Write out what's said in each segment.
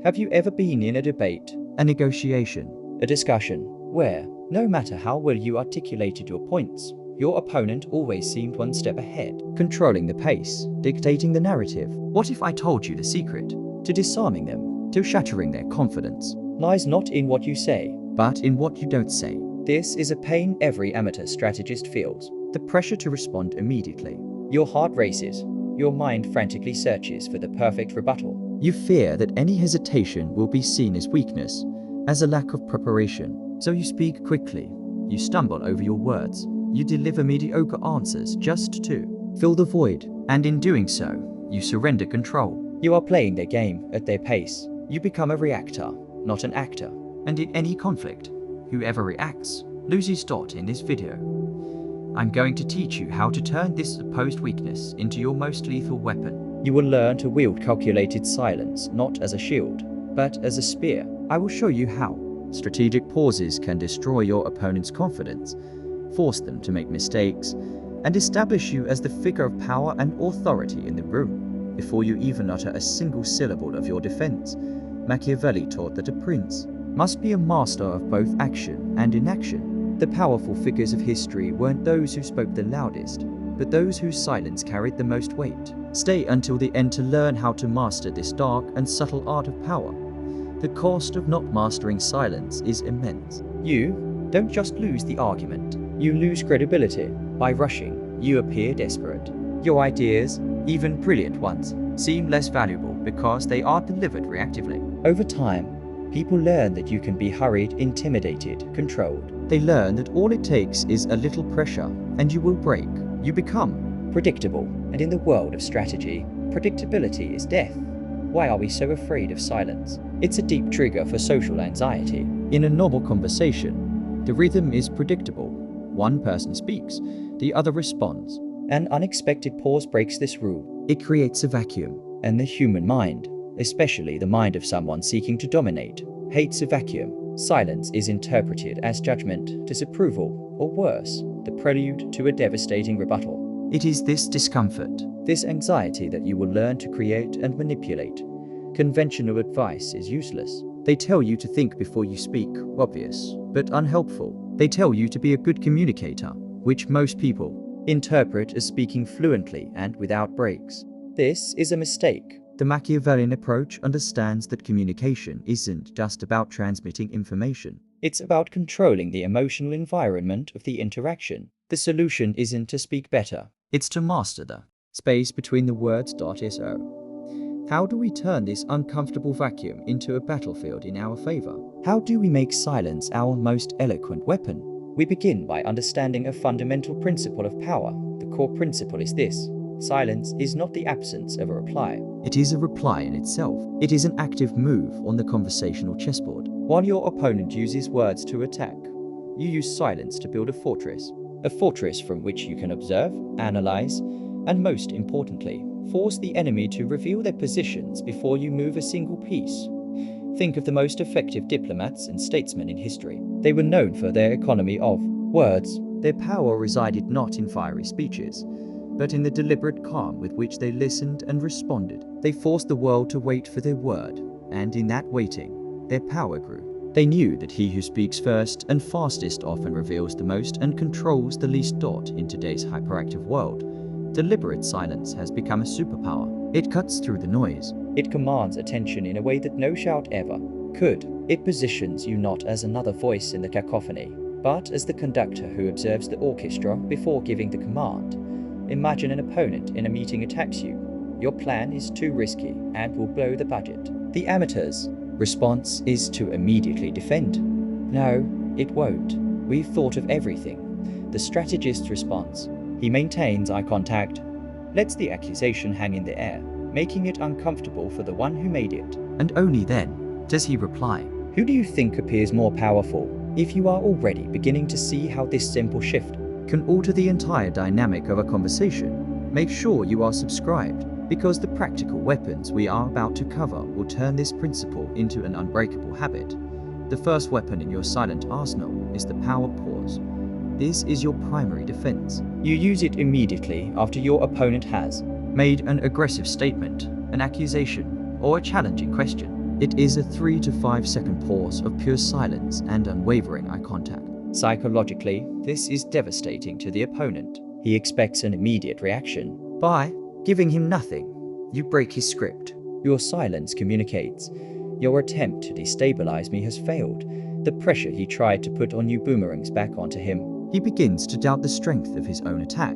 Have you ever been in a debate, a negotiation, a discussion, where, no matter how well you articulated your points, your opponent always seemed one step ahead, controlling the pace, dictating the narrative? What if I told you the secret to disarming them, to shattering their confidence, lies not in what you say, but in what you don't say? This is a pain every amateur strategist feels. The pressure to respond immediately. Your heart races. Your mind frantically searches for the perfect rebuttal. You fear that any hesitation will be seen as weakness, as a lack of preparation. So you speak quickly. You stumble over your words. You deliver mediocre answers just to fill the void. And in doing so, you surrender control. You are playing their game at their pace. You become a reactor, not an actor. And in any conflict, whoever reacts loses. In this video, I'm going to teach you how to turn this supposed weakness into your most lethal weapon. You will learn to wield calculated silence not as a shield, but as a spear. I will show you how strategic pauses can destroy your opponent's confidence, force them to make mistakes, and establish you as the figure of power and authority in the room. Before you even utter a single syllable of your defense, Machiavelli taught that a prince must be a master of both action and inaction. The powerful figures of history weren't those who spoke the loudest, but those whose silence carried the most weight. Stay until the end to learn how to master this dark and subtle art of power. The cost of not mastering silence is immense. You don't just lose the argument, you lose credibility. By rushing, you appear desperate. Your ideas, even brilliant ones, seem less valuable because they are delivered reactively. Over time, people learn that you can be hurried, intimidated, controlled. They learn that all it takes is a little pressure, and you will break. You become predictable, and in the world of strategy, predictability is death. Why are we so afraid of silence? It's a deep trigger for social anxiety. In a normal conversation, the rhythm is predictable. One person speaks, the other responds. An unexpected pause breaks this rule. It creates a vacuum, and the human mind, especially the mind of someone seeking to dominate, hates a vacuum. Silence is interpreted as judgment, disapproval, or worse, the prelude to a devastating rebuttal. It is this discomfort, this anxiety that you will learn to create and manipulate. Conventional advice is useless. They tell you to think before you speak, obvious, but unhelpful. They tell you to be a good communicator, which most people interpret as speaking fluently and without breaks. This is a mistake. The Machiavellian approach understands that communication isn't just about transmitting information. It's about controlling the emotional environment of the interaction. The solution isn't to speak better. It's to master the space between the words. So, how do we turn this uncomfortable vacuum into a battlefield in our favor? How do we make silence our most eloquent weapon? We begin by understanding a fundamental principle of power. The core principle is this: silence is not the absence of a reply. It is a reply in itself. It is an active move on the conversational chessboard. While your opponent uses words to attack, you use silence to build a fortress from which you can observe, analyze, and most importantly, force the enemy to reveal their positions before you move a single piece. Think of the most effective diplomats and statesmen in history. They were known for their economy of words. Their power resided not in fiery speeches, but in the deliberate calm with which they listened and responded. They forced the world to wait for their word, and in that waiting, their power grew. They knew that he who speaks first and fastest often reveals the most and controls the least. In today's hyperactive world, deliberate silence has become a superpower. It cuts through the noise. It commands attention in a way that no shout ever could. It positions you not as another voice in the cacophony, but as the conductor who observes the orchestra before giving the command. Imagine an opponent in a meeting attacks you. Your plan is too risky and will blow the budget. The amateur's response is to immediately defend. No, it won't. We've thought of everything. The strategist's response: he maintains eye contact, lets the accusation hang in the air, making it uncomfortable for the one who made it. And only then does he reply. Who do you think appears more powerful? If you are already beginning to see how this simple shift can alter the entire dynamic of a conversation, make sure you are subscribed, because the practical weapons we are about to cover will turn this principle into an unbreakable habit. The first weapon in your silent arsenal is the power pause. This is your primary defense. You use it immediately after your opponent has made an aggressive statement, an accusation, or a challenging question. It is a 3 to 5 second pause of pure silence and unwavering eye contact. Psychologically, this is devastating to the opponent. He expects an immediate reaction. By giving him nothing, you break his script. Your silence communicates. Your attempt to destabilize me has failed. The pressure he tried to put on you boomerangs back onto him. He begins to doubt the strength of his own attack.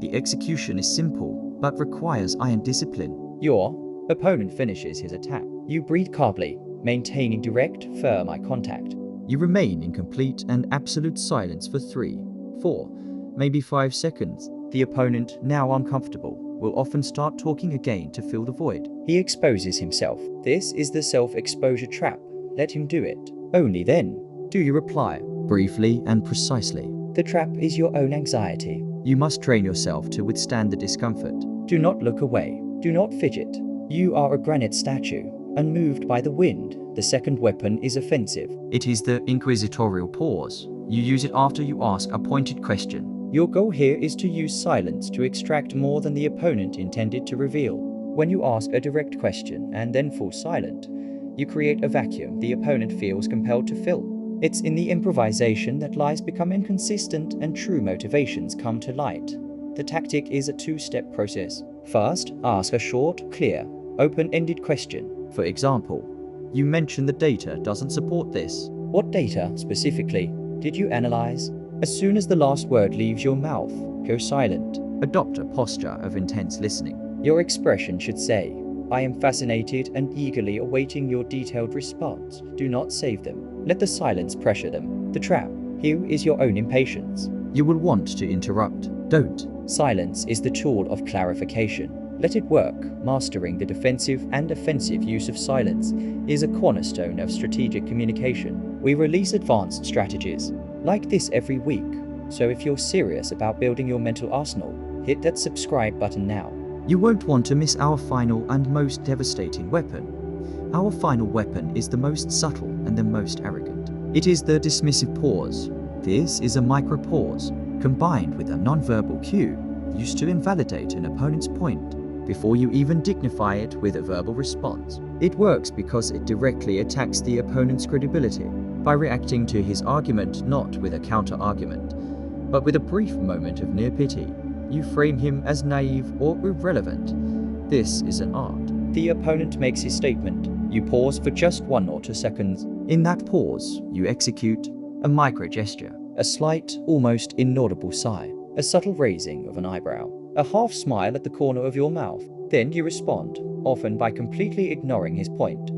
The execution is simple, but requires iron discipline. Your opponent finishes his attack. You breathe calmly, maintaining direct, firm eye contact. You remain in complete and absolute silence for 3, 4, maybe 5 seconds. The opponent, now uncomfortable, will often start talking again to fill the void. He exposes himself. This is the self-exposure trap. Let him do it. Only then do you reply, briefly and precisely. The trap is your own anxiety. You must train yourself to withstand the discomfort. Do not look away. Do not fidget. You are a granite statue, unmoved by the wind. The second weapon is offensive. It is the Inquisitorial Pause. You use it after you ask a pointed question. Your goal here is to use silence to extract more than the opponent intended to reveal. When you ask a direct question and then fall silent, you create a vacuum the opponent feels compelled to fill. It's in the improvisation that lies become inconsistent and true motivations come to light. The tactic is a two-step process. First, ask a short, clear, open-ended question. For example, you mention the data doesn't support this. What data, specifically, did you analyze? As soon as the last word leaves your mouth, go silent. Adopt a posture of intense listening. Your expression should say, I am fascinated and eagerly awaiting your detailed response. Do not save them. Let the silence pressure them. The trap here is your own impatience. You will want to interrupt. Don't. Silence is the tool of clarification. Let it work. Mastering the defensive and offensive use of silence is a cornerstone of strategic communication. We release advanced strategies like this every week. So if you're serious about building your mental arsenal, hit that subscribe button now. You won't want to miss our final and most devastating weapon. Our final weapon is the most subtle and the most arrogant. It is the dismissive pause. This is a micro pause combined with a nonverbal cue used to invalidate an opponent's point before you even dignify it with a verbal response. It works because it directly attacks the opponent's credibility by reacting to his argument not with a counter-argument, but with a brief moment of near pity. You frame him as naive or irrelevant. This is an art. The opponent makes his statement. You pause for just 1 or 2 seconds. In that pause, you execute a micro gesture, a slight, almost inaudible sigh, a subtle raising of an eyebrow, a half smile at the corner of your mouth. Then you respond, often by completely ignoring his point.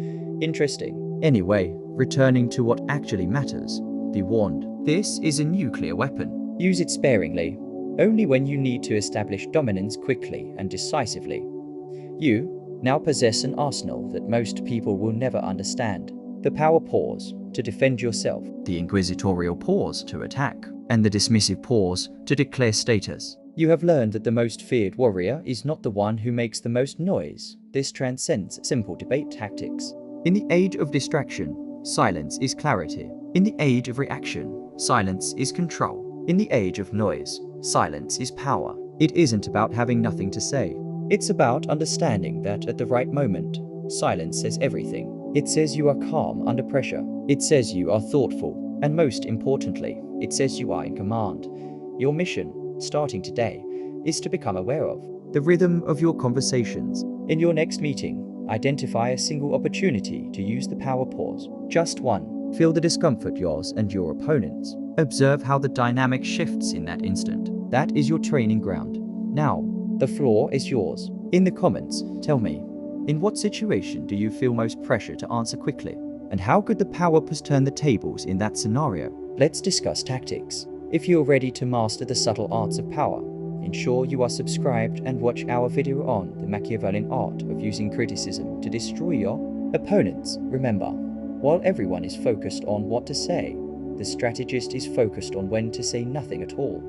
Interesting. Anyway, returning to what actually matters. Be warned. This is a nuclear weapon. Use it sparingly, only when you need to establish dominance quickly and decisively. You now possess an arsenal that most people will never understand. The power pause to defend yourself, the inquisitorial pause to attack, and the dismissive pause to declare status. You have learned that the most feared warrior is not the one who makes the most noise. This transcends simple debate tactics. In the age of distraction, silence is clarity. In the age of reaction, silence is control. In the age of noise, silence is power. It isn't about having nothing to say. It's about understanding that at the right moment, silence says everything. It says you are calm under pressure. It says you are thoughtful. And most importantly, it says you are in command. Your mission, starting today, is to become aware of the rhythm of your conversations. In your next meeting, identify a single opportunity to use the power pause. Just one. Feel the discomfort yours and your opponents. Observe how the dynamic shifts in that instant. That is your training ground. Now, the floor is yours. In the comments, tell me, in what situation do you feel most pressure to answer quickly? And how could the power pause turn the tables in that scenario? Let's discuss tactics. If you're ready to master the subtle arts of power, ensure you are subscribed and watch our video on the Machiavellian art of using criticism to destroy your opponents. Remember, while everyone is focused on what to say, the strategist is focused on when to say nothing at all.